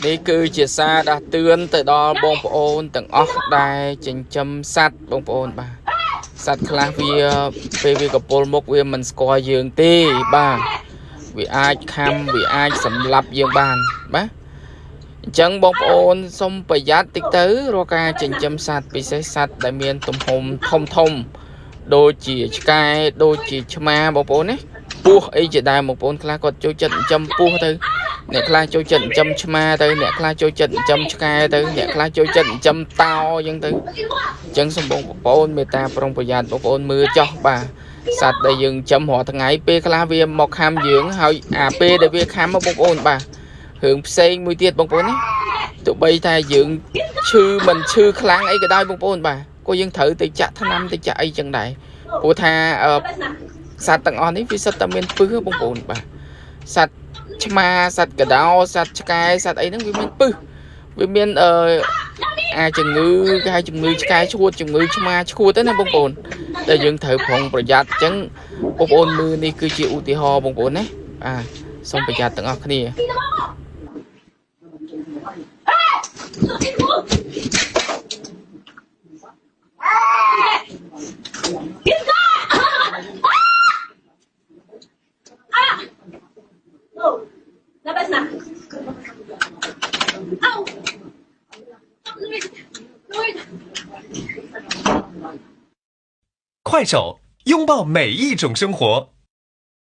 នេះគឺជាសារដាស់តឿនទៅដល់បងប្អូនទាំងអស់ដែលចិញ្ចឹមសត្វបងប្អូនបាទសត្វខ្លះវាពេលវាកពុលមុខវាមិនស្គាល់យើងទេបាទវាអាចខំវាអាចសម្លាប់យើងបានបាទអញ្ចឹងបងប្អូនសូមប្រយ័ត្នតិចទៅរាល់ការចិញ្ចឹមសត្វពិសេសសត្វដែលមានទំហំធំដូចជាឆ្កែដូចជាឆ្មាបងប្អូនណាពស់អីជាដើមបងប្អូនខ្លះគាត់ចូលចិត្តចិញ្ចឹមពស់ទៅអ្នកខ្លះចូលចិត្តចិញ្ចឹមឆ្មាទៅអ្នកខ្លះចូលចិត្តចិញ្ចឹមឆ្កែទៅអ្នកខ្លះចូលចិត្តចិញ្ចឹមតោអញ្ចឹងទៅអញ្ចឹងសូមបងប្អូនមេត្តាប្រុងប្រយ័ត្នបងប្អូនមើលចោះបាទសត្វដែលយើងចិញ្ចឹមរាល់ថ្ងៃពេលខ្លះវាមកខាំយើងហើយអាពេលដែលវាខាំបងប្អូនបាទរឿងផ្សេងមួយទៀតបងប្អូនណាទោះបីថាយើងឈឺមិនឈឺខ្លាំងអីក៏ដោយបងប្អូនបាទក៏យើងត្រូវទៅចាក់ថ្នាំទៅចាក់អីចឹងដែរព្រោះថាសត្វទាំងអស់នេះវាសិតតែមានពឹសបងប្អូនបាទសត្វឆ្មាសត្វកដោសត្វឆ្កែសត្វអីហ្នឹងវាមានពឹសវាមានអាចជំងឺគេហៅជំងឺឆ្កែឈួតជំងឺឆ្មាឈួតទៅណាបងប្អូនតែយើងត្រូវប្រុងប្រយ័ត្នអញ្ចឹងបងប្អូនមើលនេះគឺជាឧទាហរណ៍បងប្អូនណាបាទសូមប្រយ័ត្នទាំងអស់គ្នា快手，拥抱每一种生活。